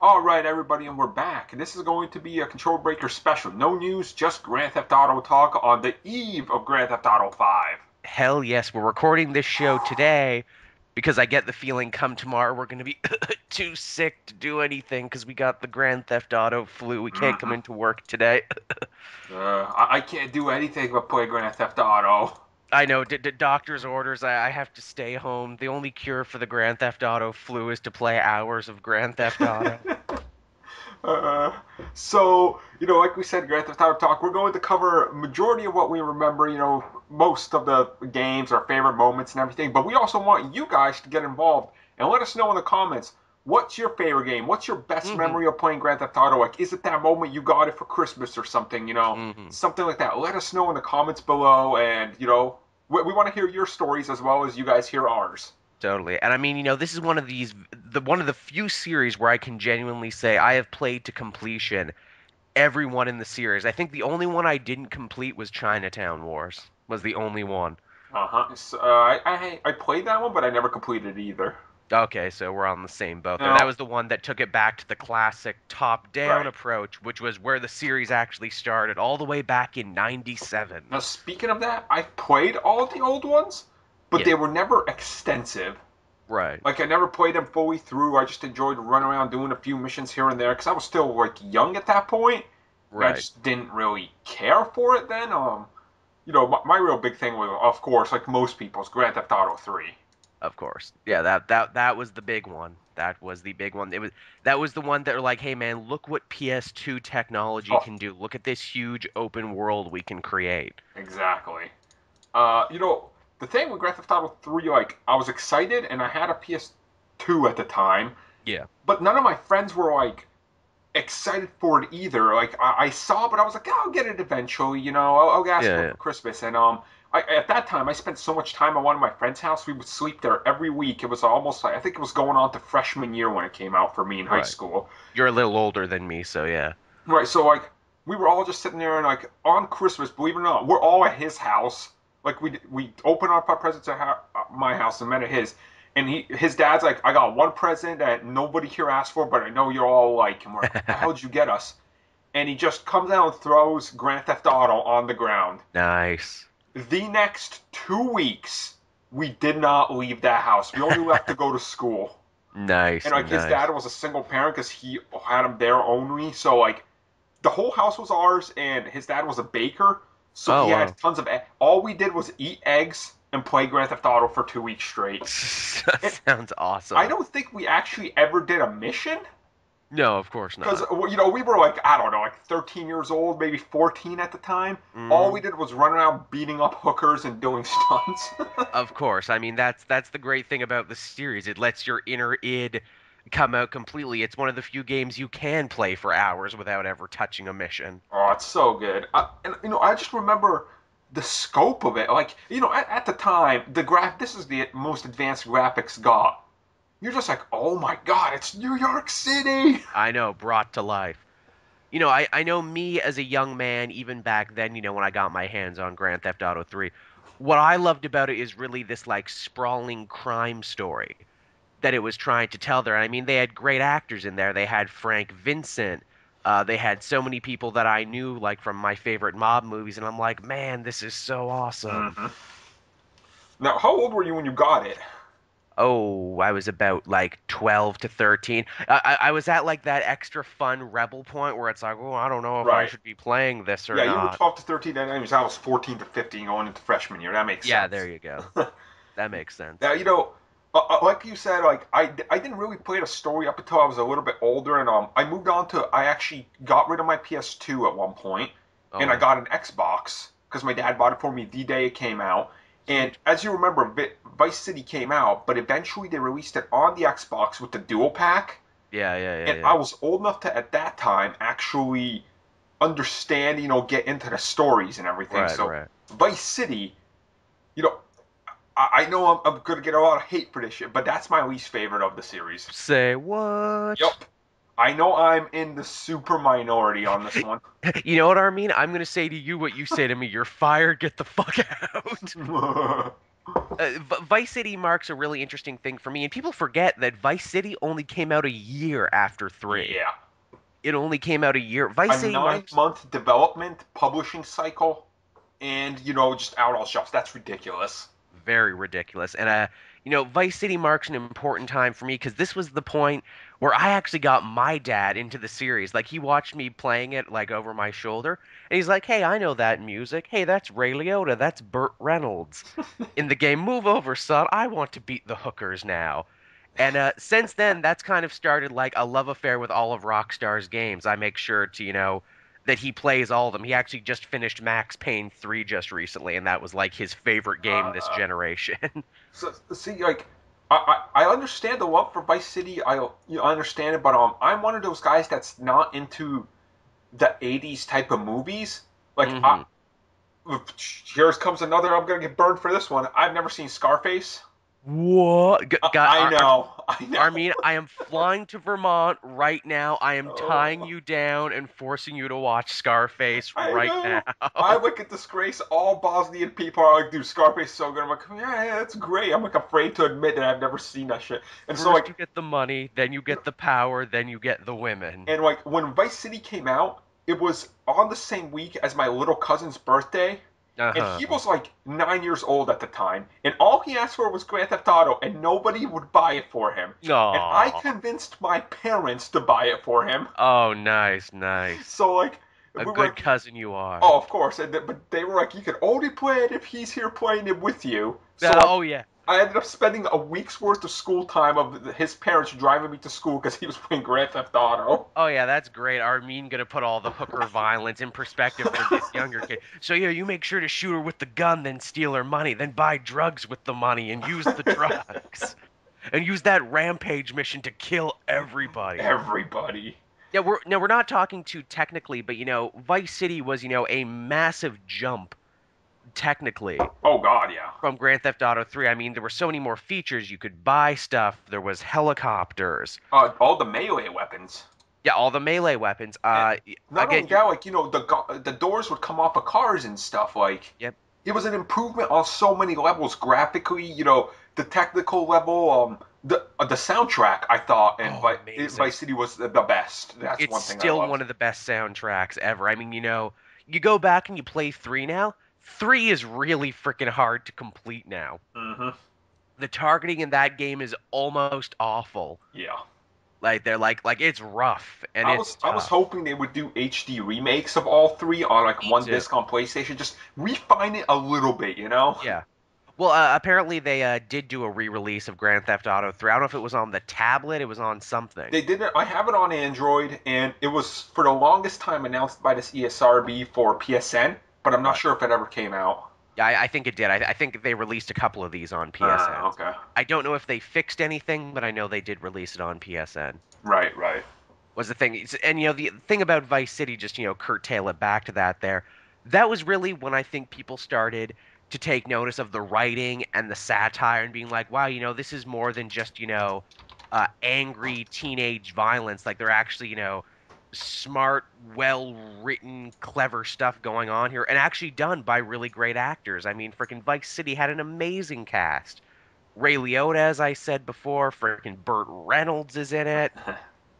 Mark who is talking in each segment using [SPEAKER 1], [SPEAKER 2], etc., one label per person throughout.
[SPEAKER 1] All right, everybody, and we're back. And this is going to be a Control Breaker special. No news, just Grand Theft Auto talk on the eve of Grand Theft Auto 5.
[SPEAKER 2] Hell yes, we're recording this show today because I get the feeling come tomorrow we're going to be too sick to do anything because we got the Grand Theft Auto flu. We can't come
[SPEAKER 1] Mm-hmm.
[SPEAKER 2] into work today.
[SPEAKER 1] I can't do anything but play Grand Theft Auto.
[SPEAKER 2] I know, doctor's orders, I have to stay home. The only cure for the Grand Theft Auto flu is to play hours of Grand Theft Auto.
[SPEAKER 1] uh, like we said, Grand Theft Auto talk, we're going to cover majority of what we remember, most of the games, our favorite moments and everything. But we also want you guys to get involved and let us know in the comments, what's your favorite game? What's your best
[SPEAKER 2] hmm
[SPEAKER 1] memory of playing Grand Theft Auto? Like, is it that moment you got it for Christmas or something,
[SPEAKER 2] hmm
[SPEAKER 1] something like that? Let us know in the comments below, and, we want to hear your stories as well as you guys hear ours.
[SPEAKER 2] Totally. And I mean, this is one of the few series where I can genuinely say I have played to completion every one in the series. I think the only one I didn't complete was Chinatown Wars. Was the only one.
[SPEAKER 1] Uh-huh. I played that one, but I never completed it either.
[SPEAKER 2] Okay, so we're on the same boat there. That
[SPEAKER 1] Now,
[SPEAKER 2] was the one that took it back to the classic top-down
[SPEAKER 1] right.
[SPEAKER 2] approach, which was where the series actually started, all the way back in '97.
[SPEAKER 1] Now, speaking of that, I've played all of the old ones, but
[SPEAKER 2] Yeah,
[SPEAKER 1] they were never extensive.
[SPEAKER 2] right,
[SPEAKER 1] Like, I never played them fully through. I just enjoyed running around doing a few missions here and there because I was still, like, young at that point, and I
[SPEAKER 2] right.
[SPEAKER 1] just didn't really care for it then. My real big thing was, of course, like most people's, Grand Theft Auto 3.
[SPEAKER 2] Of course. Yeah, that was the big one. That was the big one. That was the one that were like, hey man, look what PS2 technology
[SPEAKER 1] Oh,
[SPEAKER 2] can do. Look at this huge open world we can create.
[SPEAKER 1] exactly. The thing with Grand Theft Auto 3, like, I was excited, and I had a PS2 at the time,
[SPEAKER 2] Yeah.
[SPEAKER 1] but none of my friends were, like, excited for it either. Like, I saw, but I was like, "Oh, I'll get it eventually. I'll ask for
[SPEAKER 2] Yeah,
[SPEAKER 1] it
[SPEAKER 2] yeah.
[SPEAKER 1] for Christmas." And at that time, I spent so much time at one of my friends' house. We would sleep there every week. It was almost like I think it was going on to freshman year when it came out for me in high
[SPEAKER 2] Right.
[SPEAKER 1] school.
[SPEAKER 2] You're a little older than me, so yeah.
[SPEAKER 1] Right. So like we were all just sitting there and like on Christmas, believe it or not, we're all at his house. Like we opened up our presents at my house and met at his. And his dad's like, I got one present that nobody here asked for, but I know you're all like, and we're like, what the hell did you get us? And he just comes out and throws Grand Theft Auto on the ground.
[SPEAKER 2] Nice.
[SPEAKER 1] The next 2 weeks, we did not leave that house. We only left to go to school. And
[SPEAKER 2] Nice,
[SPEAKER 1] like his
[SPEAKER 2] nice.
[SPEAKER 1] dad was a single parent because he had him there only. So like the whole house was ours, and his dad was a baker. So
[SPEAKER 2] Oh
[SPEAKER 1] he had
[SPEAKER 2] wow.
[SPEAKER 1] tons of. All we did was eat eggs and play Grand Theft Auto for 2 weeks straight. And
[SPEAKER 2] Sounds
[SPEAKER 1] I
[SPEAKER 2] awesome.
[SPEAKER 1] don't think we actually ever did a mission,
[SPEAKER 2] No, of course
[SPEAKER 1] because
[SPEAKER 2] not.
[SPEAKER 1] we were like, I don't know, like 13 years old, maybe 14 at the time. All we
[SPEAKER 2] Mm,
[SPEAKER 1] did was run around beating up hookers and doing stunts.
[SPEAKER 2] of course. I mean, that's the great thing about the series. It lets your inner id come out completely. It's one of the few games you can play for hours without ever touching a mission.
[SPEAKER 1] Oh, it's so good. And I just remember the scope of it. Like, at the time, this is the most advanced graphics got. You're just like, oh my god, it's New York City.
[SPEAKER 2] I know, brought to life. I know me as a young man, even back then, when I got my hands on Grand Theft Auto 3, what I loved about it is really this like sprawling crime story that it was trying to tell there. I mean, they had great actors in there. They had Frank Vincent. They had so many people that I knew, like from my favorite mob movies, and I'm like, man, this is so awesome.
[SPEAKER 1] Hmm. Now, how old were you when you got it?
[SPEAKER 2] Oh, I was about like 12 to 13. I was at like that extra fun rebel point where it's like, oh, I don't know if I
[SPEAKER 1] Right.
[SPEAKER 2] should be playing this or
[SPEAKER 1] Yeah, you were
[SPEAKER 2] not.
[SPEAKER 1] 12 to 13, and I was 14 to 15 going into freshman year. That makes
[SPEAKER 2] Yeah,
[SPEAKER 1] sense.
[SPEAKER 2] there you go. That makes sense.
[SPEAKER 1] Now, like you said, like I didn't really play the story up until I was a little bit older, and I moved on to I actually got rid of my PS2 at one point,
[SPEAKER 2] Oh,
[SPEAKER 1] and I
[SPEAKER 2] wow.
[SPEAKER 1] got an Xbox because my dad bought it for me the day it came out. And
[SPEAKER 2] Sweet.
[SPEAKER 1] as you remember, Vice City came out, but eventually they released it on the Xbox with the dual pack.
[SPEAKER 2] Yeah, yeah, yeah,
[SPEAKER 1] And
[SPEAKER 2] yeah.
[SPEAKER 1] I was old enough to at that time actually understand, get into the stories and everything.
[SPEAKER 2] Right,
[SPEAKER 1] So
[SPEAKER 2] right.
[SPEAKER 1] Vice City, you know, I know I'm gonna get a lot of hate for this shit, but that's my least favorite of the series.
[SPEAKER 2] Say what?
[SPEAKER 1] Yep. I know I'm in the super minority on this one.
[SPEAKER 2] You know what I mean? I'm gonna say to you what you say to me. You're fired. Get the fuck out. Vice City marks a really interesting thing for me, and people forget that Vice City only came out a year after 3.
[SPEAKER 1] Yeah.
[SPEAKER 2] It only came out a year. Vice
[SPEAKER 1] A
[SPEAKER 2] City
[SPEAKER 1] nine
[SPEAKER 2] marks
[SPEAKER 1] month development publishing cycle, and just out on shelves. That's ridiculous.
[SPEAKER 2] very ridiculous. And Vice City marks an important time for me because this was the point where I actually got my dad into the series. Like he watched me playing it like over my shoulder, and he's like, "Hey, I know that music. Hey, that's Ray Liotta. That's Burt Reynolds in the game. Move over, son. I want to beat the hookers now." And since then, that's kind of started like a love affair with all of Rockstar's games. I make sure to, that he plays all of them. He actually just finished Max Payne 3 just recently, and that was like his favorite game this
[SPEAKER 1] Uh,
[SPEAKER 2] generation.
[SPEAKER 1] so see, like, I understand the love for Vice City. I understand it, but I'm one of those guys that's not into the '80s type of movies. Like,
[SPEAKER 2] hmm
[SPEAKER 1] here comes another. I'm gonna get burned for this one. I've never seen Scarface.
[SPEAKER 2] What?
[SPEAKER 1] I know, I know.
[SPEAKER 2] Armin, I am flying to Vermont right now. I am tying
[SPEAKER 1] Oh,
[SPEAKER 2] you down and forcing you to watch Scarface
[SPEAKER 1] I
[SPEAKER 2] right now.
[SPEAKER 1] know. I look at disgrace. All Bosnian people are like, dude, Scarface is so good. I'm like, yeah, that's great. I'm like afraid to admit that I've never seen that shit. And so
[SPEAKER 2] First
[SPEAKER 1] like,
[SPEAKER 2] you get the money, then you get the power, then you get the women.
[SPEAKER 1] when Vice City came out, it was on the same week as my little cousin's birthday, and he
[SPEAKER 2] Uh-huh.
[SPEAKER 1] was like 9 years old at the time, and all he asked for was Grand Theft Auto, and nobody would buy it for him. And I
[SPEAKER 2] Aw.
[SPEAKER 1] convinced my parents to buy it for him.
[SPEAKER 2] Oh, nice, nice.
[SPEAKER 1] So like,
[SPEAKER 2] A
[SPEAKER 1] we were
[SPEAKER 2] good
[SPEAKER 1] like,
[SPEAKER 2] cousin you are.
[SPEAKER 1] oh, of course, but they were like, you can only play it if he's here playing it with you. So like,
[SPEAKER 2] Oh, yeah.
[SPEAKER 1] I ended up spending a week's worth of school time of his parents driving me to school because he was playing Grand Theft Auto.
[SPEAKER 2] Oh, yeah, that's great. Armin gonna put all the hooker violence in perspective for this younger kid. So, yeah, you make sure to shoot her with the gun, then steal her money, then buy drugs with the money and use the drugs. And use that rampage mission to kill everybody.
[SPEAKER 1] Everybody.
[SPEAKER 2] We're not talking too technically, but Vice City was, a massive jump technically
[SPEAKER 1] Oh God, yeah.
[SPEAKER 2] from Grand Theft Auto 3. I mean, there were so many more features. You could buy stuff. There was helicopters.
[SPEAKER 1] All the melee weapons.
[SPEAKER 2] Yeah, all the melee weapons.
[SPEAKER 1] And not only
[SPEAKER 2] Again, you
[SPEAKER 1] that, like the doors would come off of cars and stuff. Like
[SPEAKER 2] yep.
[SPEAKER 1] it was an improvement on so many levels graphically. The technical level. The soundtrack I thought and
[SPEAKER 2] Oh, amazing.
[SPEAKER 1] Vice City was the best. That's
[SPEAKER 2] It's
[SPEAKER 1] one thing I
[SPEAKER 2] still
[SPEAKER 1] loved.
[SPEAKER 2] one of the best soundtracks ever. I mean, you go back and you play 3 now. 3 is really freaking hard to complete now.
[SPEAKER 1] Hmm.
[SPEAKER 2] The targeting in that game is almost awful.
[SPEAKER 1] Yeah.
[SPEAKER 2] Like they're like it's rough and it's
[SPEAKER 1] I was
[SPEAKER 2] tough.
[SPEAKER 1] hoping they would do HD remakes of all three on like
[SPEAKER 2] Me
[SPEAKER 1] one
[SPEAKER 2] too.
[SPEAKER 1] disc on PlayStation. Just refine it a little bit.
[SPEAKER 2] Yeah. Well, apparently they did do a re-release of Grand Theft Auto 3. I don't know if it was on the tablet, it was on something.
[SPEAKER 1] They did it. I have it on Android, and it was for the longest time announced by this ESRB for PSN, but I'm not
[SPEAKER 2] Right.
[SPEAKER 1] sure if it ever came out.
[SPEAKER 2] Yeah, I think it did. I think they released a couple of these on PSN.
[SPEAKER 1] Okay.
[SPEAKER 2] I don't know if they fixed anything, but I know they did release it on PSN.
[SPEAKER 1] Right, right.
[SPEAKER 2] Was the thing. And the thing about Vice City, just curtail it back to that there. That was really when I think people started to take notice of the writing and the satire and being like, wow, this is more than just angry teenage violence. Like they're actually smart, well written, clever stuff going on here, and actually done by really great actors. I mean, freaking Vice City had an amazing cast. Ray Liotta, as I said before, freaking Burt Reynolds is in it.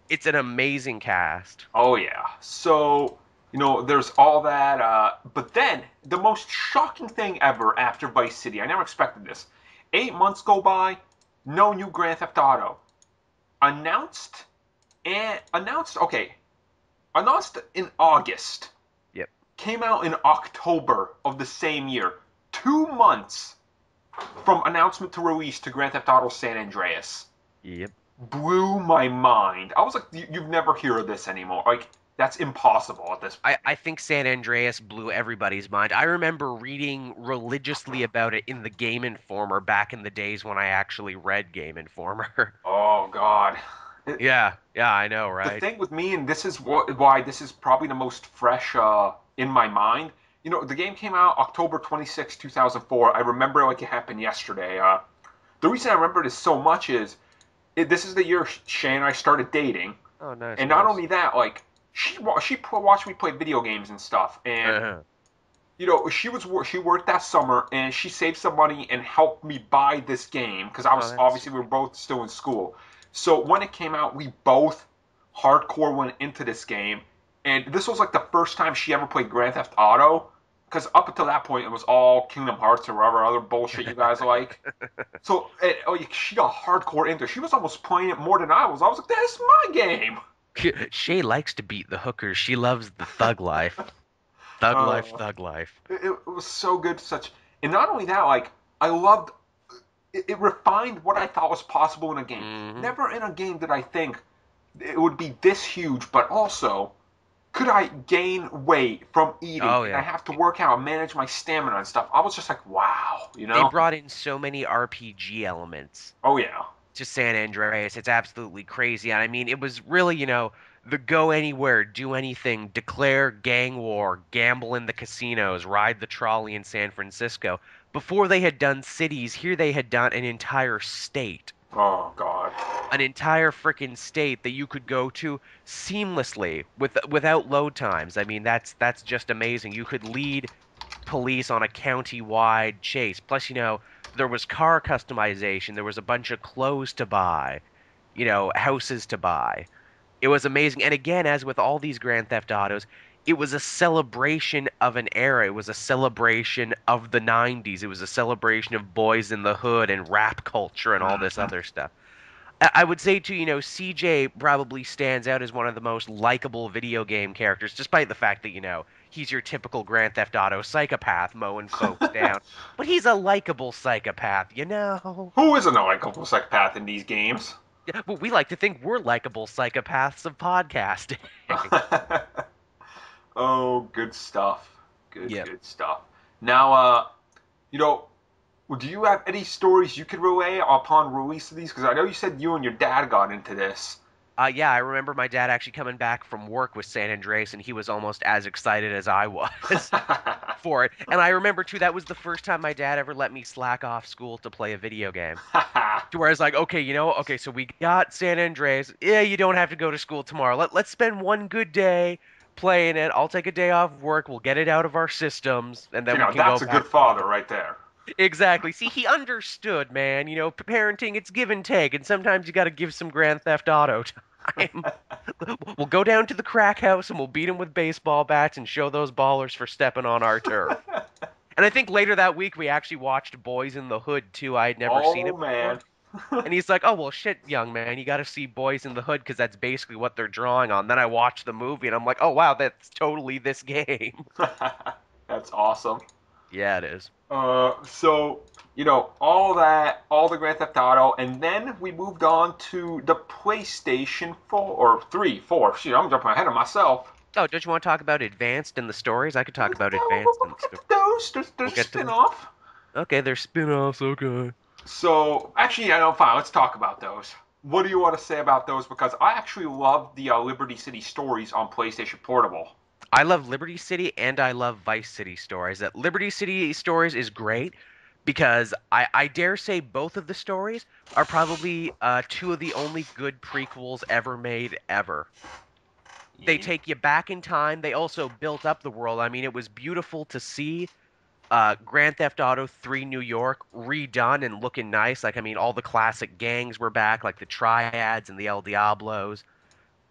[SPEAKER 2] It's an amazing cast.
[SPEAKER 1] Oh yeah. So there's all that. But then the most shocking thing ever after Vice City, I never expected this. 8 months go by, no new Grand Theft Auto. Announced announced. Okay, announced in August.
[SPEAKER 2] Yep.
[SPEAKER 1] Came out in October of the same year. 2 months from announcement to release to Grand Theft Auto San Andreas.
[SPEAKER 2] Yep.
[SPEAKER 1] Blew my mind. I was like, you've never hear of this anymore. Like, that's impossible at this point.
[SPEAKER 2] I think San Andreas blew everybody's mind. I remember reading religiously about it in the Game Informer back in the days when I actually read Game Informer.
[SPEAKER 1] Oh, God.
[SPEAKER 2] Yeah, I know,
[SPEAKER 1] The
[SPEAKER 2] right?
[SPEAKER 1] thing with me, and this is why this is probably the most fresh in my mind. The game came out October 26, 2004. I remember it like it happened yesterday. The reason I remember this so much is this is the year Shay and I started dating,
[SPEAKER 2] Oh, nice,
[SPEAKER 1] and not
[SPEAKER 2] nice.
[SPEAKER 1] only that, like she watched me play video games and stuff, and
[SPEAKER 2] Uh-huh.
[SPEAKER 1] she worked that summer and she saved some money and helped me buy this game because I
[SPEAKER 2] Oh,
[SPEAKER 1] was
[SPEAKER 2] that's
[SPEAKER 1] obviously we were both still in school. So when it came out, we both hardcore went into this game, and this was like the first time she ever played Grand Theft Auto. Because up until that point, it was all Kingdom Hearts or whatever other bullshit you guys like. So she got hardcore into it. She was almost playing it more than I was. I was like, "That's my game."
[SPEAKER 2] Shay likes to beat the hookers. She loves the thug life. Thug life,
[SPEAKER 1] Uh,
[SPEAKER 2] thug life.
[SPEAKER 1] it was so good. And not only that, like I loved it refined what I thought was possible in a game.
[SPEAKER 2] Hmm.
[SPEAKER 1] Never in a game did I think it would be this huge, but also could I gain weight from eating
[SPEAKER 2] Oh
[SPEAKER 1] and I
[SPEAKER 2] yeah.
[SPEAKER 1] have to work out and manage my stamina and stuff. I was just like, wow, you
[SPEAKER 2] They
[SPEAKER 1] know?
[SPEAKER 2] brought in so many RPG elements
[SPEAKER 1] Oh yeah.
[SPEAKER 2] to San Andreas. It's absolutely crazy. And I mean, it was really, the go anywhere, do anything, declare gang war, gamble in the casinos, ride the trolley in San Francisco. Before they had done cities, here they had done an entire state.
[SPEAKER 1] Oh god.
[SPEAKER 2] An entire freaking state that you could go to seamlessly without load times. I mean, that's just amazing. You could lead police on a county-wide chase. Plus, there was car customization, there was a bunch of clothes to buy, houses to buy. It was amazing. And again, as with all these Grand Theft Autos, it was a celebration of an era. It was a celebration of the 90s. It was a celebration of boys in the hood and rap culture and all this
[SPEAKER 1] Mhm.
[SPEAKER 2] other stuff. I would say too, CJ probably stands out as one of the most likable video game characters, despite the fact that, he's your typical Grand Theft Auto psychopath mowing folks down. But he's a likable psychopath, you know?
[SPEAKER 1] Who isn't a likable psychopath in these games?
[SPEAKER 2] Yeah, but we like to think we're likable psychopaths of podcasting.
[SPEAKER 1] Oh, good stuff.
[SPEAKER 2] Yep.
[SPEAKER 1] Good stuff. Now, you know, do you have any stories you could relay upon release of these? Because I know you said you and your dad got into this.
[SPEAKER 2] Yeah, I remember my dad actually coming back from work with San Andreas, and he was almost as excited as I was for it. And I remember too, that was the first time my dad ever let me slack off school to play a video game. To where I was like, okay, okay, so we got San Andreas. Yeah, you don't have to go to school tomorrow. Let's spend one good day playing it. I'll take a day off work. We'll get it out of our systems, and
[SPEAKER 1] You
[SPEAKER 2] then we
[SPEAKER 1] know,
[SPEAKER 2] can go
[SPEAKER 1] that's a good
[SPEAKER 2] back to
[SPEAKER 1] father
[SPEAKER 2] it.
[SPEAKER 1] right there.
[SPEAKER 2] Exactly. See, he understood, man. Parenting, it's give and take, and sometimes you got to give some Grand Theft Auto time. We'll go down to the crack house and we'll beat them with baseball bats and show those ballers for stepping on our turf. And I think later that week we actually watched Boys in the Hood too. I had never seen
[SPEAKER 1] Oh
[SPEAKER 2] it before.
[SPEAKER 1] man.
[SPEAKER 2] And he's like, "Oh well, shit, young man, you got to see Boys in the Hood because that's basically what they're drawing on." Then I watched the movie and I'm like, "Oh wow, that's totally this game."
[SPEAKER 1] That's awesome.
[SPEAKER 2] Yeah, it is.
[SPEAKER 1] So all that, all the Grand Theft Auto, and then we moved on to the PlayStation 4 or 3, 4. Shit, I'm jumping ahead of myself.
[SPEAKER 2] Oh, don't you want to talk about Advanced and the stories? I could talk about
[SPEAKER 1] We'll,
[SPEAKER 2] Advanced
[SPEAKER 1] we'll
[SPEAKER 2] and the
[SPEAKER 1] get
[SPEAKER 2] story.
[SPEAKER 1] to those.
[SPEAKER 2] We'll
[SPEAKER 1] There's a
[SPEAKER 2] get to the.
[SPEAKER 1] spin-off.
[SPEAKER 2] Okay, there's spin-offs. Okay.
[SPEAKER 1] So actually, I know. Fine. Let's talk about those. What do you want to say about those? Because I actually love the Liberty City stories on PlayStation Portable.
[SPEAKER 2] I love Liberty City and I love Vice City stories. That Liberty City stories is great because I dare say both of the stories are probably two of the only good prequels ever made ever. They
[SPEAKER 1] Yeah.
[SPEAKER 2] take you back in time. They also built up the world. I mean, it was beautiful to see Grand Theft Auto 3 New York redone and looking nice. Like, I mean, all the classic gangs were back, like the Triads and the El Diablos,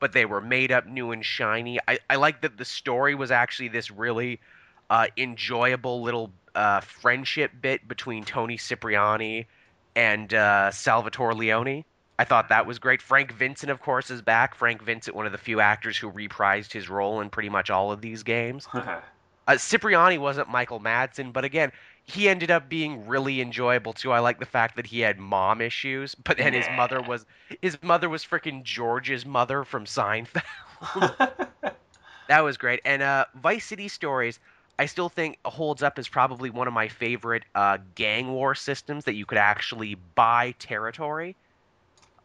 [SPEAKER 2] but they were made up new and shiny. I like that the story was actually this really enjoyable little friendship bit between Tony Cipriani and Salvatore Leone. I thought that was great. Frank Vincent, of course, is back. Frank Vincent, one of the few actors who reprised his role in pretty much all of these games. Cipriani wasn't Michael Madsen, but again, he ended up being really enjoyable too. I like the fact that he had mom issues, but then
[SPEAKER 1] Yeah.
[SPEAKER 2] his mother was freaking George's mother from Seinfeld. That was great. And Vice City Stories, I still think holds up as probably one of my favorite gang war systems that you could actually buy territory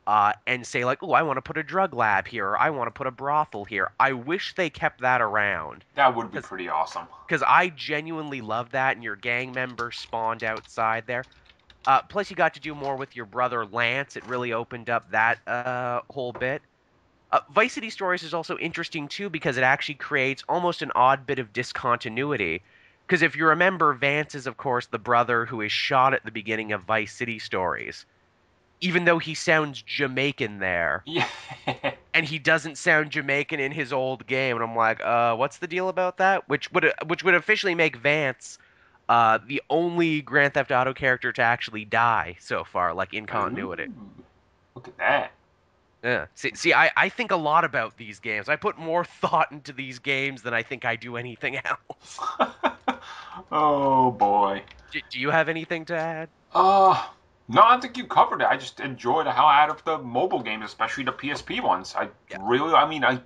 [SPEAKER 2] and say like, "Oh, I want to put a drug lab here, or I want to put a brothel here." I wish they kept that around
[SPEAKER 1] That would be
[SPEAKER 2] because
[SPEAKER 1] pretty awesome.
[SPEAKER 2] I genuinely love that, and your gang members spawned outside there. Plus, you got to do more with your brother Lance. It really opened up that whole bit. Vice City Stories is also interesting too because it actually creates almost an odd bit of discontinuity Because if you remember, Vance is, of course, the brother who is shot at the beginning of Vice City Stories. Even though he sounds Jamaican there,
[SPEAKER 1] Yeah.
[SPEAKER 2] and he doesn't sound Jamaican in his old game, and I'm like, what's the deal about that? Which would officially make Vance the only Grand Theft Auto character to actually die so far, like in continuity.
[SPEAKER 1] Ooh, look at that.
[SPEAKER 2] Yeah. See, I think a lot about these games. I put more thought into these games than I think I do anything else.
[SPEAKER 1] Oh boy.
[SPEAKER 2] Do you have anything to add?
[SPEAKER 1] Uh, no, I think you covered it. I just enjoyed the hell out of the mobile games, especially the PSP ones.
[SPEAKER 2] Yeah.
[SPEAKER 1] I mean, I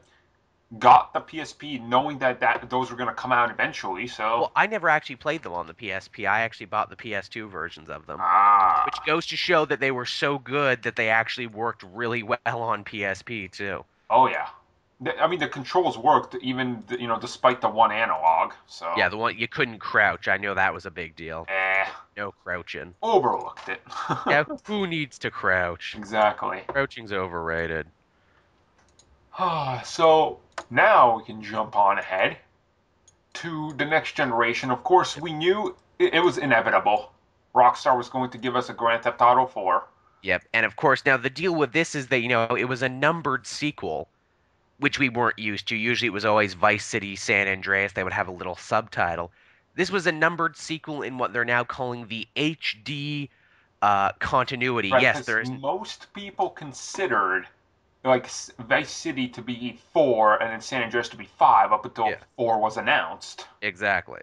[SPEAKER 1] got the PSP knowing that those were going to come out eventually. So,
[SPEAKER 2] Well, I never actually played them on the PSP. I actually bought the PS2 versions of them, which
[SPEAKER 1] ah,
[SPEAKER 2] goes to show that they were so good that they actually worked really well on PSP too.
[SPEAKER 1] oh yeah. I mean, the controls worked even, despite the one analog.
[SPEAKER 2] Yeah,
[SPEAKER 1] So,
[SPEAKER 2] the one you couldn't crouch. I know that was a big deal.
[SPEAKER 1] eh,
[SPEAKER 2] No crouching.
[SPEAKER 1] overlooked it.
[SPEAKER 2] Yeah, who needs to crouch?
[SPEAKER 1] Exactly.
[SPEAKER 2] Crouching's overrated.
[SPEAKER 1] So now we can jump on ahead to the next generation. Of course, we knew it was inevitable. Rockstar was going to give us a Grand Theft Auto 4.
[SPEAKER 2] Yep. And of course, now the deal with this is that, it was a numbered sequel, which we weren't used to. Usually it was always Vice City, San Andreas. They would have a little subtitle. This was a numbered sequel in what they're now calling the HD continuity.
[SPEAKER 1] Right,
[SPEAKER 2] Yes,
[SPEAKER 1] because most people considered like Vice City to be 4 and then San Andreas to be 5 up until
[SPEAKER 2] Yeah,
[SPEAKER 1] 4 was announced.
[SPEAKER 2] exactly.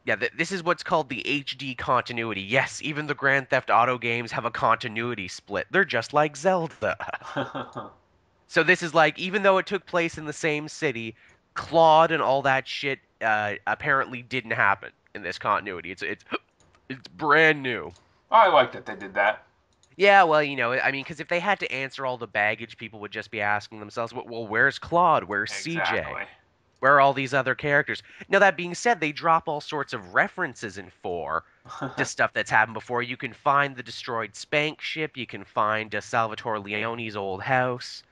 [SPEAKER 2] Yeah, this is what's called the HD continuity. Yes, even the Grand Theft Auto games have a continuity split. They're just like Zelda. So this is like, even though it took place in the same city, Claude and all that shit apparently didn't happen in this continuity. It's brand new.
[SPEAKER 1] I like that they did that.
[SPEAKER 2] Yeah, well, I mean, because if they had to answer all the baggage, people would just be asking themselves, well, where's Claude? Where's CJ?
[SPEAKER 1] Exactly.
[SPEAKER 2] Where are all these other characters? Now, that being said, they drop all sorts of references in 4 to stuff that's happened before. You can find the destroyed Spank ship. You can find Salvatore Leone's old house.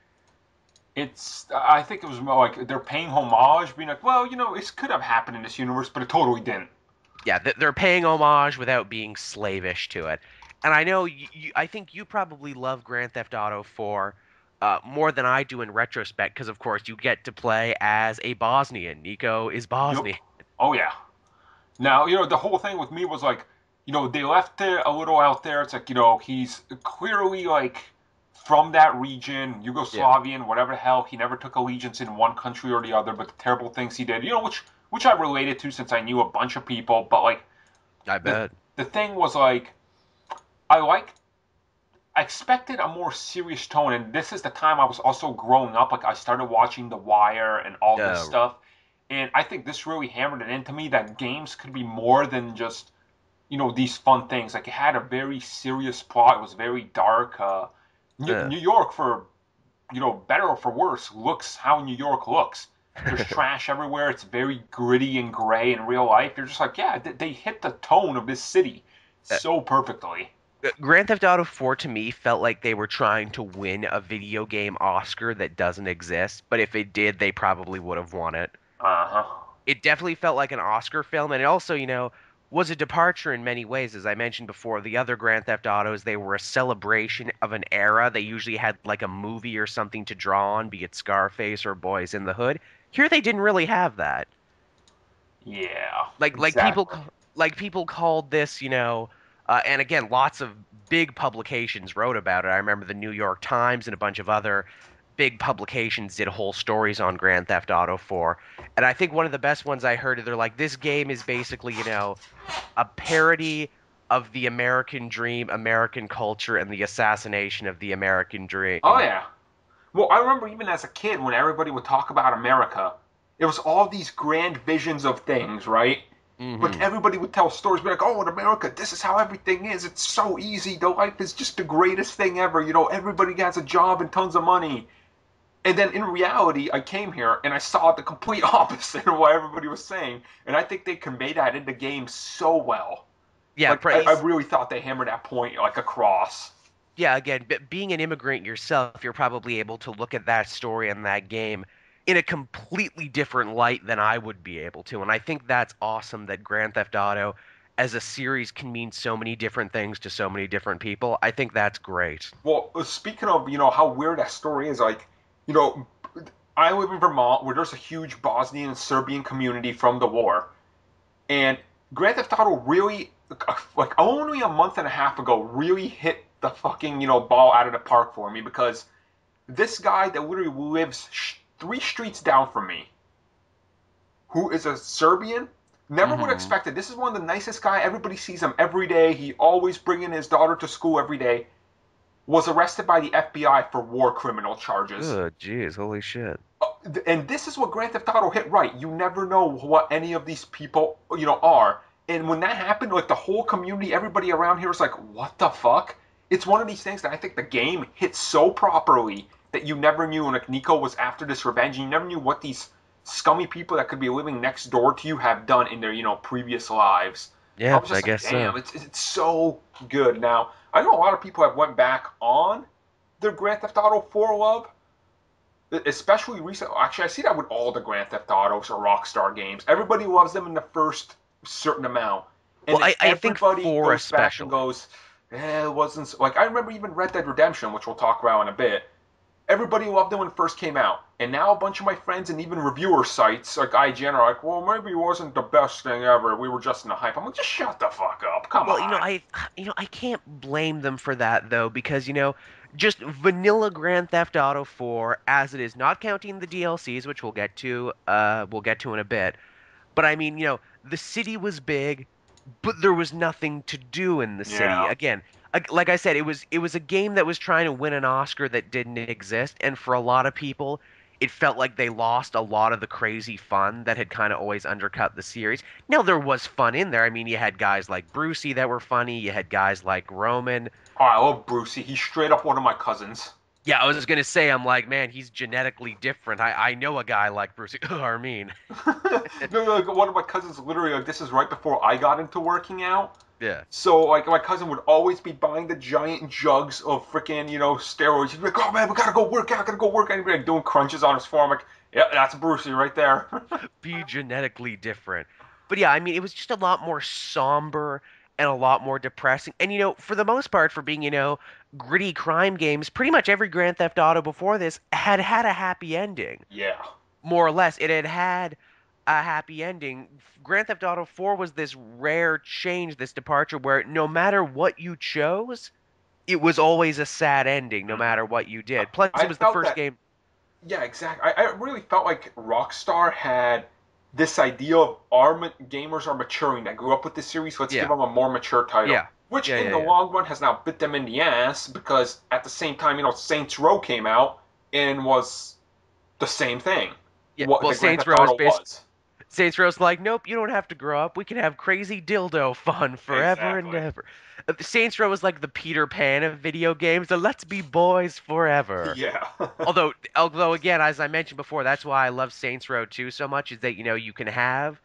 [SPEAKER 1] I think it was more like they're paying homage, being like, well, this could have happened in this universe, but it totally didn't.
[SPEAKER 2] Yeah, they're paying homage without being slavish to it. And I know I think you probably love Grand Theft Auto 4 more than I do in retrospect, because of course you get to play as a Bosnian. Nico is
[SPEAKER 1] Yup.
[SPEAKER 2] Bosnian.
[SPEAKER 1] Oh yeah. Now, the whole thing with me was like, they left it a little out there. It's like, he's clearly like from that region,
[SPEAKER 2] Yeah,
[SPEAKER 1] Yugoslavian, whatever the hell. He never took allegiance in one country or the other, but the terrible things he did, which I related to since I knew a bunch of people. But like
[SPEAKER 2] I
[SPEAKER 1] the
[SPEAKER 2] bet.
[SPEAKER 1] the thing was like, I like I expected a more serious tone, and this is the time I was also growing up. Like I started watching The Wire and all this
[SPEAKER 2] Uh,
[SPEAKER 1] stuff, and I think this really hammered it into me that games could be more than just these fun things. Like it had a very serious plot. It was very dark.
[SPEAKER 2] uh.
[SPEAKER 1] New York, for better or for worse, looks how New York looks. There's trash everywhere. It's very gritty and gray in real life. You're just like, yeah, they hit the tone of this city so perfectly.
[SPEAKER 2] Grand Theft Auto 4 to me felt like they were trying to win a video game Oscar that doesn't exist, but if it did, they probably would have won it.
[SPEAKER 1] Uh huh.
[SPEAKER 2] It definitely felt like an Oscar film, and it also, was a departure in many ways. As I mentioned before, the other Grand Theft Autos, they were a celebration of an era. They usually had like a movie or something to draw on, be it Scarface or Boys in the Hood. Here they didn't really have that.
[SPEAKER 1] Yeah,
[SPEAKER 2] Like people
[SPEAKER 1] exactly.
[SPEAKER 2] like people called this, and again, lots of big publications wrote about it. I remember the New York Times and a bunch of other big publications did whole stories on Grand Theft Auto 4. And I think one of the best ones I heard, they're like, this game is basically, a parody of the American dream, American culture, and the assassination of the American
[SPEAKER 1] Oh
[SPEAKER 2] dream.
[SPEAKER 1] yeah. Well, I remember even as a kid when everybody would talk about America, it was all these grand visions of things, right? Like
[SPEAKER 2] Hmm.
[SPEAKER 1] everybody would tell stories, be like, "Oh, in America, this is how everything is. It's so easy. The life is just the greatest thing ever. Everybody has a job and tons of money." And then in reality, I came here and I saw the complete opposite of what everybody was saying. And I think they conveyed that in the game so well.
[SPEAKER 2] Yeah,
[SPEAKER 1] Like I really thought they hammered that point like across.
[SPEAKER 2] yeah, again, being an immigrant yourself, you're probably able to look at that story and that game in a completely different light than I would be able to. And I think that's awesome that Grand Theft Auto as a series can mean so many different things to so many different people. I think that's great.
[SPEAKER 1] Well, speaking of, how weird that story is, like, you know, I live in Vermont where there's a huge Bosnian and Serbian community from the war. And Grand Theft Auto really, like, only a month and a half ago, really hit the fucking, ball out of the park for me because this guy that literally lives 3 streets down from me, who is a Serbian, never would have
[SPEAKER 2] Hmm.
[SPEAKER 1] expected. This is one of the nicest guy. Everybody sees him every day. He always bringing his daughter to school every day. Was arrested by the FBI for war criminal charges.
[SPEAKER 2] Good, jeez, holy shit.
[SPEAKER 1] And this is what Grand Theft Auto hit right. You never know what any of these people, are. And when that happened, like the whole community, everybody around here was like, "What the fuck?" It's one of these things that I think the game hit so properly that you never knew. Like Nico was after this revenge, and you never knew what these scummy people that could be living next door to you have done in their, previous lives. I
[SPEAKER 2] Yeah,
[SPEAKER 1] was
[SPEAKER 2] I
[SPEAKER 1] just like,
[SPEAKER 2] guess so.
[SPEAKER 1] damn, it's so good. Now I know a lot of people have went back on their Grand Theft Auto 4 love, especially recent. Actually, I see that with all the Grand Theft Autos or Rockstar games. Everybody loves them in the first certain amount, and
[SPEAKER 2] Well,
[SPEAKER 1] then
[SPEAKER 2] I think
[SPEAKER 1] everybody
[SPEAKER 2] four
[SPEAKER 1] goes back and
[SPEAKER 2] especially.
[SPEAKER 1] goes, it wasn't like I remember even Red Dead Redemption, which we'll talk about in a bit. Everybody loved it when it first came out, and now a bunch of my friends and even reviewer sites like IGN are like, well, maybe it wasn't the best thing ever. We were just in the hype. I'm like, just shut the fuck up. Come
[SPEAKER 2] Well,
[SPEAKER 1] on.
[SPEAKER 2] I can't blame them for that though, because just vanilla Grand Theft Auto 4 as it is, not counting the DLCs, which we'll get to in a bit. But I mean, the city was big, but there was nothing to do in the city.
[SPEAKER 1] Yeah.
[SPEAKER 2] Again, like I said, it was a game that was trying to win an Oscar that didn't exist, and for a lot of people, it felt like they lost a lot of the crazy fun that had kind of always undercut the series. Now there was fun in there. I mean, you had guys like Brucey that were funny. You had guys like Roman.
[SPEAKER 1] Oh, I love Brucey. He's straight up one of my cousins.
[SPEAKER 2] Yeah, I was just gonna say, I'm like, man, he's genetically different. I know a guy like Brucey. Armin.
[SPEAKER 1] No, like one of my cousins literally like this is right before I got into working out.
[SPEAKER 2] Yeah.
[SPEAKER 1] So like my cousin would always be buying the giant jugs of freaking steroids. He'd be like, "Oh man, we gotta go work out, gotta go work out." And he'd be like doing crunches on his farm. Like, yeah, that's Brucey right there.
[SPEAKER 2] Be genetically different. But yeah, I mean, it was just a lot more somber and a lot more depressing. And for the most part, for being, gritty crime games, pretty much every Grand Theft Auto before this had had a happy ending,
[SPEAKER 1] Yeah.
[SPEAKER 2] more or less. It had had a happy ending. Grand Theft Auto 4 was this rare change, this departure where no matter what you chose, it was always a sad ending, no
[SPEAKER 1] Hmm.
[SPEAKER 2] matter what you did. Plus, it
[SPEAKER 1] I
[SPEAKER 2] was the
[SPEAKER 1] felt
[SPEAKER 2] first
[SPEAKER 1] that.
[SPEAKER 2] game.
[SPEAKER 1] Yeah, exactly. I really felt like Rockstar had this idea of our gamers are maturing that grew up with this series. Let's give
[SPEAKER 2] Yeah,
[SPEAKER 1] them a more mature title,
[SPEAKER 2] yeah,
[SPEAKER 1] which
[SPEAKER 2] yeah,
[SPEAKER 1] in
[SPEAKER 2] yeah,
[SPEAKER 1] the
[SPEAKER 2] yeah.
[SPEAKER 1] long run has now bit them in the ass because at the same time, Saints Row came out and was the same thing.
[SPEAKER 2] Yeah,
[SPEAKER 1] What
[SPEAKER 2] well,
[SPEAKER 1] the Grand
[SPEAKER 2] Saints
[SPEAKER 1] Theft
[SPEAKER 2] Row is
[SPEAKER 1] Auto
[SPEAKER 2] based.
[SPEAKER 1] was.
[SPEAKER 2] Saints Row's like, nope, you don't have to grow up. We can have crazy dildo fun forever and
[SPEAKER 1] Exactly.
[SPEAKER 2] ever. Saints Row is like the Peter Pan of video games, the let's be boys forever.
[SPEAKER 1] Yeah.
[SPEAKER 2] Although again, as I mentioned before, that's why I love Saints Row 2 so much, is that you can have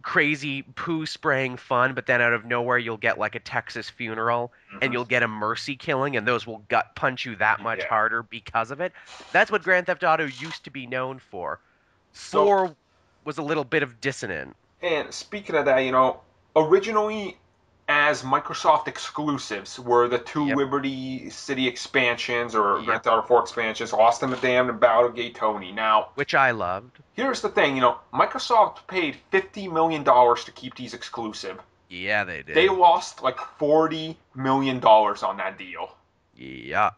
[SPEAKER 2] crazy poo spraying fun, but then out of nowhere you'll get like a Texas funeral and
[SPEAKER 1] Hmm.
[SPEAKER 2] you'll get a mercy killing, and those will gut punch you that much
[SPEAKER 1] Yeah.
[SPEAKER 2] harder because of it. That's what Grand Theft Auto used to be known for.
[SPEAKER 1] So,
[SPEAKER 2] 4 was a little bit of dissonant.
[SPEAKER 1] and speaking of that, originally as Microsoft exclusives were the two
[SPEAKER 2] Yep.
[SPEAKER 1] Liberty City expansions or
[SPEAKER 2] Yep.
[SPEAKER 1] Grand Theft Auto 4 expansions, Lost in the Damned and Battle of Gay Tony. Now,
[SPEAKER 2] Which I loved.
[SPEAKER 1] here's the thing, Microsoft paid $50 million to keep these exclusive.
[SPEAKER 2] Yeah, they
[SPEAKER 1] They
[SPEAKER 2] did.
[SPEAKER 1] lost like $40 million on that deal.
[SPEAKER 2] Yeah.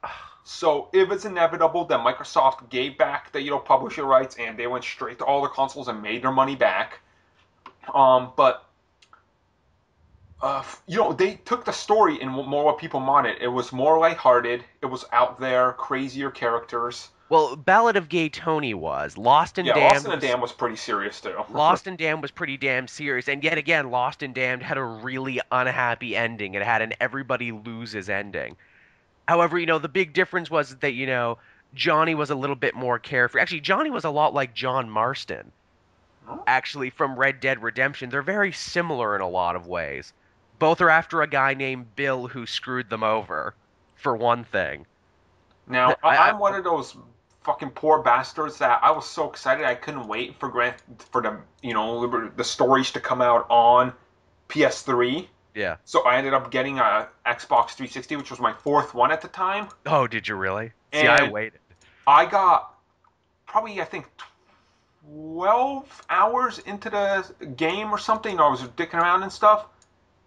[SPEAKER 1] So it was inevitable that Microsoft gave back the publisher rights and they went straight to all the consoles and made their money back. But they took the story and more what people wanted. It was more lighthearted. It was out there, crazier characters.
[SPEAKER 2] Well, Ballad of Gay Tony was. Lost and
[SPEAKER 1] Yeah, Lost
[SPEAKER 2] Damned
[SPEAKER 1] in the
[SPEAKER 2] was
[SPEAKER 1] Dam was pretty serious too.
[SPEAKER 2] Lost and Damned was pretty damn serious, and yet again, Lost and Damned had a really unhappy ending. It had an everybody loses ending. However, the big difference was that, Johnny was a little bit more carefree. Actually, Johnny was a lot like John Marston, actually, from Red Dead Redemption. They're very similar in a lot of ways. Both are after a guy named Bill who screwed them over, for one thing.
[SPEAKER 1] Now,
[SPEAKER 2] I
[SPEAKER 1] I'm one of those fucking poor bastards that I was so excited I couldn't wait for the the stories to come out on PS3.
[SPEAKER 2] Yeah.
[SPEAKER 1] So I ended up getting a Xbox 360, which was my fourth one at the time,
[SPEAKER 2] Oh, did you really? See, I
[SPEAKER 1] and
[SPEAKER 2] waited.
[SPEAKER 1] I got probably I think 12 hours into the game or something. I was dicking around and stuff,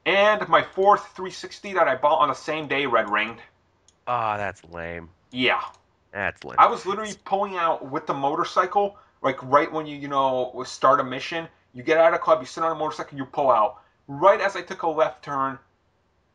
[SPEAKER 1] and my fourth 360 that I bought on the same day red ringed.
[SPEAKER 2] Oh, that's lame.
[SPEAKER 1] Yeah,
[SPEAKER 2] That's lame.
[SPEAKER 1] I was literally pulling out with the motorcycle, like right when you start a mission. You get out of the club, you sit on a motorcycle, you pull out. Right as I took a left turn,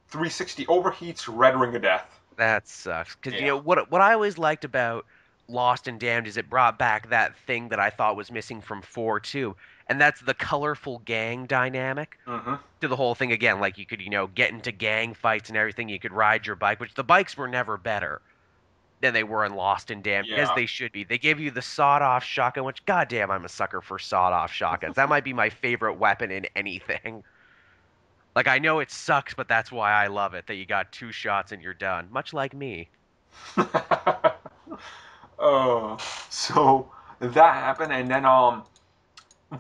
[SPEAKER 1] 360 overheats, red ring of death.
[SPEAKER 2] That sucks. Because
[SPEAKER 1] Yeah.
[SPEAKER 2] what I always liked about Lost and Damned is it brought back that thing that I thought was missing from 4 too, and that's the colorful gang dynamic
[SPEAKER 1] Mm-hmm.
[SPEAKER 2] to the whole thing again. Like you could, get into gang fights and everything. You could ride your bike, which the bikes were never better than they were in Lost and Damned, as
[SPEAKER 1] Yeah.
[SPEAKER 2] they should be. They gave you the sawed-off shotgun, which goddamn, I'm a sucker for sawed-off shotguns. That might be my favorite weapon in anything. Like I know it sucks, but that's why I love it. That you got 2 shots and you're done. Much like me.
[SPEAKER 1] uh, so that happened, and then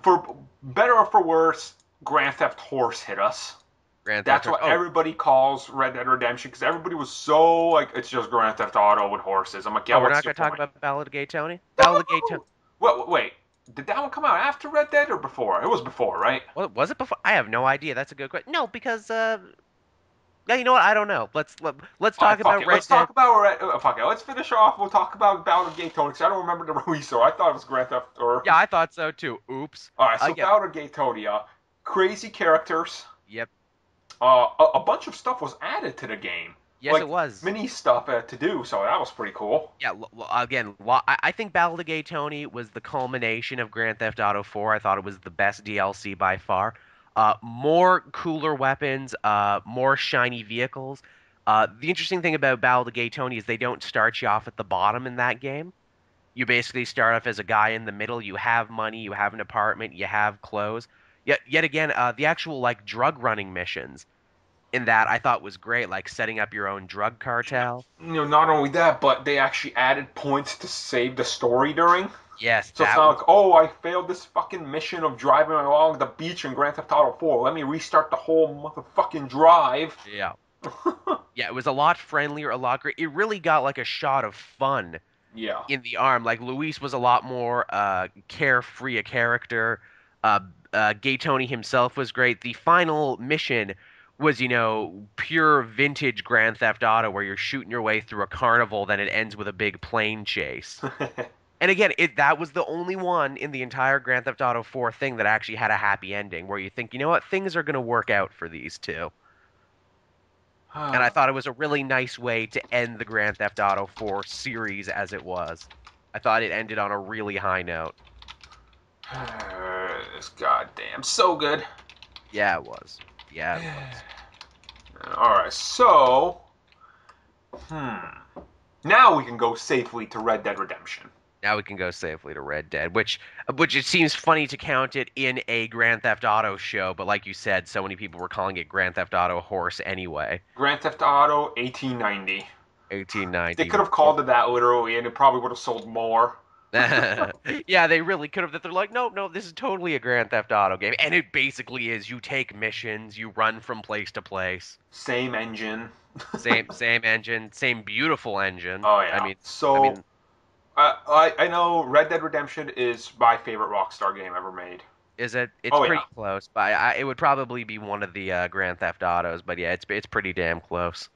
[SPEAKER 1] for better or for worse, Grand Theft Horse hit us.
[SPEAKER 2] Grand Theft
[SPEAKER 1] That's
[SPEAKER 2] Horse.
[SPEAKER 1] what
[SPEAKER 2] Oh,
[SPEAKER 1] everybody calls Red Dead Redemption because everybody was so like it's just Grand Theft Auto with horses. I'm like, yeah,
[SPEAKER 2] oh, we're
[SPEAKER 1] what's
[SPEAKER 2] not
[SPEAKER 1] your
[SPEAKER 2] gonna talk
[SPEAKER 1] point?
[SPEAKER 2] about Ballad of Gay Tony. Ballad of Gay Tony.
[SPEAKER 1] No! Wait, did that one come out after Red Dead or before? It was before, right?
[SPEAKER 2] What was it before? I have no idea. That's a good question. No, because yeah, you know what? I don't know. Let's
[SPEAKER 1] All right,
[SPEAKER 2] talk
[SPEAKER 1] fuck
[SPEAKER 2] about
[SPEAKER 1] it.
[SPEAKER 2] Red
[SPEAKER 1] Let's
[SPEAKER 2] Dead.
[SPEAKER 1] talk about fuck it. Let's finish off. We'll talk about Ballad of Gay Tony because I don't remember the release, so I thought it was Grand Theft or.
[SPEAKER 2] Yeah, I thought so too. Oops.
[SPEAKER 1] All right, so
[SPEAKER 2] Yeah.
[SPEAKER 1] Ballad of Gay Tony, crazy characters.
[SPEAKER 2] Yep.
[SPEAKER 1] A bunch of stuff was added to the game,
[SPEAKER 2] Yes, it
[SPEAKER 1] like
[SPEAKER 2] was.
[SPEAKER 1] mini stuff to do. So that was pretty cool.
[SPEAKER 2] Yeah. Again, I think Ballad of Gay Tony was the culmination of Grand Theft Auto 4. I thought it was the best DLC by far. More cooler weapons, more shiny vehicles. The interesting thing about Ballad of Gay Tony is they don't start you off at the bottom in that game. You basically start off as a guy in the middle. You have money, you have an apartment, you have clothes. Yet again, the actual like drug running missions in that I thought was great, like setting up your own drug cartel.
[SPEAKER 1] Not only that, but they actually added points to save the story during.
[SPEAKER 2] Yes,
[SPEAKER 1] So it's
[SPEAKER 2] that
[SPEAKER 1] not
[SPEAKER 2] was
[SPEAKER 1] like, oh, I failed this fucking mission of driving along the beach in Grand Theft Auto 4. Let me restart the whole motherfucking drive.
[SPEAKER 2] yeah. Yeah, it was a lot friendlier, a lot great. It really got like a shot of fun
[SPEAKER 1] Yeah.
[SPEAKER 2] in the arm. Like Luis was a lot more carefree a character. Uh, Gay Tony himself was great. The final mission was, pure vintage Grand Theft Auto, where you're shooting your way through a carnival, then it ends with a big plane chase. And again, that was the only one in the entire Grand Theft Auto 4 thing that actually had a happy ending, where you think, you know what, things are going to work out for these two. And I thought it was a really nice way to end the Grand Theft Auto 4 series as it was. I thought it ended on a really high note.
[SPEAKER 1] It's goddamn so good.
[SPEAKER 2] Yeah, it was. Yeah, it was.
[SPEAKER 1] All right, so now we can go safely to Red Dead Redemption.
[SPEAKER 2] Now we can go safely to Red Dead, which it seems funny to count it in a Grand Theft Auto show, but like you said, so many people were calling it Grand Theft Auto Horse anyway.
[SPEAKER 1] Grand Theft Auto 1890. They
[SPEAKER 2] 1890.
[SPEAKER 1] could have called it that literally, and it probably would have sold more.
[SPEAKER 2] Yeah, they really could have. That they're like, no, no, this is totally a Grand Theft Auto game, and it basically is. You take missions, you run from place to place.
[SPEAKER 1] Same engine.
[SPEAKER 2] Same engine, same beautiful engine.
[SPEAKER 1] Oh
[SPEAKER 2] I
[SPEAKER 1] yeah.
[SPEAKER 2] mean, I
[SPEAKER 1] So
[SPEAKER 2] mean,
[SPEAKER 1] I know Red Dead Redemption is my favorite Rockstar game ever made.
[SPEAKER 2] is it? It's
[SPEAKER 1] Oh yeah.
[SPEAKER 2] pretty close, but it would probably be one of the Grand Theft Autos. But yeah, it's pretty damn close.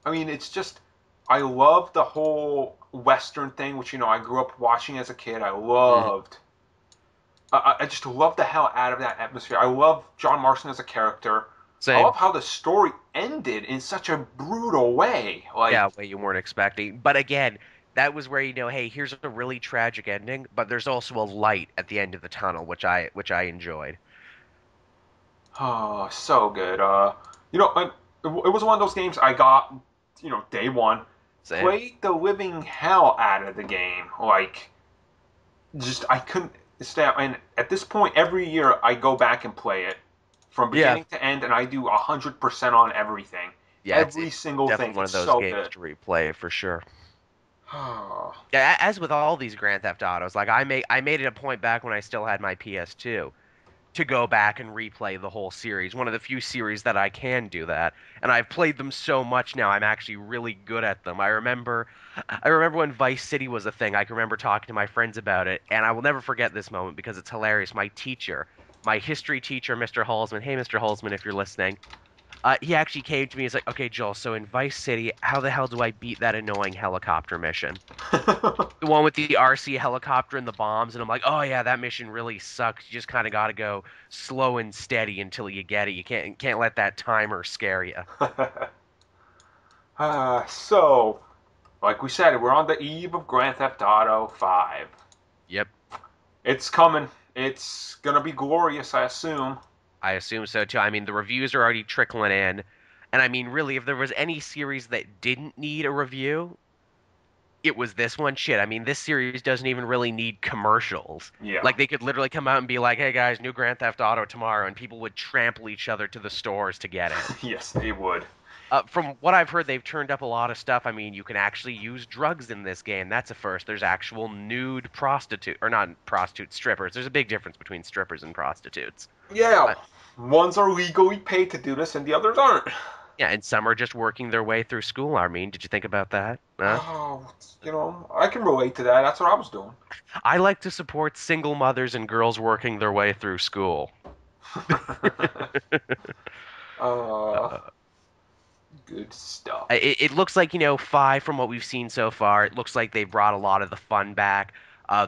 [SPEAKER 1] I mean, it's just I love the whole Western thing, which I grew up watching as a kid. I
[SPEAKER 2] Mhm.
[SPEAKER 1] loved. I just love the hell out of that atmosphere. I love John Marston as a character. I
[SPEAKER 2] Same.
[SPEAKER 1] love how the story ended in such a brutal way. Like,
[SPEAKER 2] Yeah, way you weren't expecting. But again, that was where hey, here's a really tragic ending, but there's also a light at the end of the tunnel, which I enjoyed.
[SPEAKER 1] oh, so good. It was one of those games I got, day one.
[SPEAKER 2] Same.
[SPEAKER 1] Played the living hell out of the game. Like, just I couldn't stop. And at this point, every year I go back and play it from
[SPEAKER 2] Yeah.
[SPEAKER 1] beginning to end, and I do 100% on everything,
[SPEAKER 2] Yeah, it's
[SPEAKER 1] every single thing.
[SPEAKER 2] definitely one
[SPEAKER 1] It's
[SPEAKER 2] of those
[SPEAKER 1] so
[SPEAKER 2] games
[SPEAKER 1] good.
[SPEAKER 2] to replay for sure. Yeah, as with all these Grand Theft Autos, like I made it a point back when I still had my PS2 to go back and replay the whole series. One of the few series that I can do that, and I've played them so much now. I'm actually really good at them. I remember when Vice City was a thing. I can remember talking to my friends about it, and I will never forget this moment because it's hilarious. My teacher, my history teacher, Mr. Halsman. Hey, Mr. Halsman, if you're listening. He actually came to me. He's like, "Okay, Joel. So in Vice City, how the hell do I beat that annoying helicopter mission? The one with the RC helicopter and the bombs." And I'm like, "Oh yeah, that mission really sucks. You just kind of got to go slow and steady until you get it. You can't let that timer scare you."
[SPEAKER 1] So, like we said, we're on the eve of Grand Theft Auto 5.
[SPEAKER 2] Yep,
[SPEAKER 1] It's coming. It's gonna be glorious, I assume.
[SPEAKER 2] I assume so too. I mean, the reviews are already trickling in, and I mean, really, if there was any series that didn't need a review, it was this one. Shit, I mean, this series doesn't even really need commercials.
[SPEAKER 1] Yeah.
[SPEAKER 2] Like they could literally come out and be like, "Hey guys, new Grand Theft Auto tomorrow," and people would trample each other to the stores to get it.
[SPEAKER 1] Yes, it would.
[SPEAKER 2] From what I've heard, they've turned up a lot of stuff. I mean, you can actually use drugs in this game. That's a first. There's actual nude prostitute, or not prostitute, strippers. There's a big difference between strippers and prostitutes.
[SPEAKER 1] Yeah.
[SPEAKER 2] Uh,
[SPEAKER 1] Ones are legally paid to do this, and the others aren't.
[SPEAKER 2] yeah, and some are just working their way through school. I mean, did you think about that? Huh?
[SPEAKER 1] Oh, I can relate to that. That's what I was doing.
[SPEAKER 2] I like to support single mothers and girls working their way through school.
[SPEAKER 1] uh,
[SPEAKER 2] Uh,
[SPEAKER 1] Good stuff.
[SPEAKER 2] it looks like, five from what we've seen so far. It looks like they brought a lot of the fun back.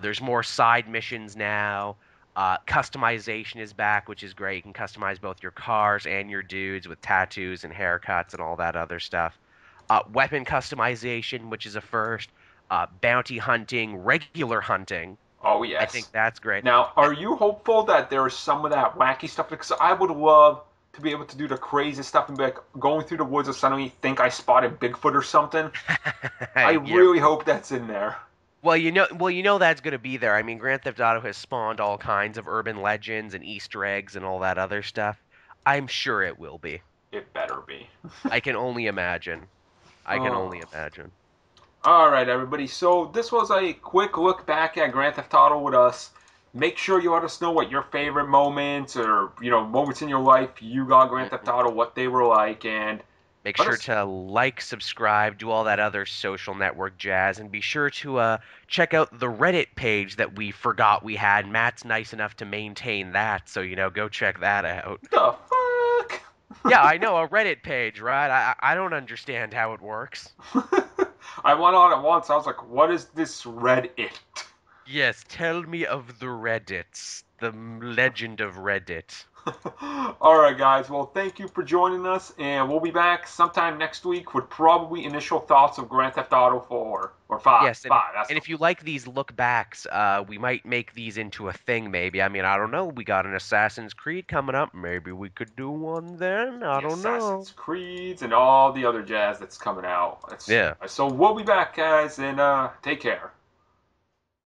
[SPEAKER 2] There's more side missions now. Customization is back, which is great. You can customize both your cars and your dudes with tattoos and haircuts and all that other stuff. Weapon customization, which is a first. Bounty hunting, regular hunting.
[SPEAKER 1] Oh,
[SPEAKER 2] I think
[SPEAKER 1] yes.
[SPEAKER 2] that's great.
[SPEAKER 1] Now, are you hopeful that there's some of that wacky stuff? Because I would love to be able to do the crazy stuff and be like going through the woods and suddenly think I spotted Bigfoot or something. I
[SPEAKER 2] Yeah.
[SPEAKER 1] really hope that's in there.
[SPEAKER 2] Well, that's going to be there. I mean, Grand Theft Auto has spawned all kinds of urban legends and Easter eggs and all that other stuff. I'm sure it will be.
[SPEAKER 1] It better be.
[SPEAKER 2] I can only imagine. I can only
[SPEAKER 1] Oh.
[SPEAKER 2] imagine.
[SPEAKER 1] All right, everybody. So this was a quick look back at Grand Theft Auto with us. Make sure you let us know what your favorite moments or moments in your life you got Grand Theft
[SPEAKER 2] Mhm.
[SPEAKER 1] Auto, what they were like, and
[SPEAKER 2] Make
[SPEAKER 1] let
[SPEAKER 2] sure
[SPEAKER 1] us.
[SPEAKER 2] to like, subscribe, do all that other social network jazz, and be sure to check out the Reddit page that we forgot we had. Matt's nice enough to maintain that, so go check that out.
[SPEAKER 1] The fuck?
[SPEAKER 2] Yeah, I know, a Reddit page, right? I don't understand how it works.
[SPEAKER 1] I went on it once. I was like, "What is this Reddit?"
[SPEAKER 2] Yes, tell me of the Reddits, the legend of Reddit.
[SPEAKER 1] All right, guys. Well, thank you for joining us, and we'll be back sometime next week with probably initial thoughts of Grand Theft Auto 4 or 5.
[SPEAKER 2] Yes, and if
[SPEAKER 1] 5. That's
[SPEAKER 2] and
[SPEAKER 1] the
[SPEAKER 2] if you like these look backs, we might make these into a thing, maybe. I mean, I don't know. We got an Assassin's Creed coming up. Maybe we could do one then. I
[SPEAKER 1] the
[SPEAKER 2] don't know.
[SPEAKER 1] Assassin's Creeds and all the other jazz that's coming out.
[SPEAKER 2] Yeah.
[SPEAKER 1] So we'll be back, guys, and take care.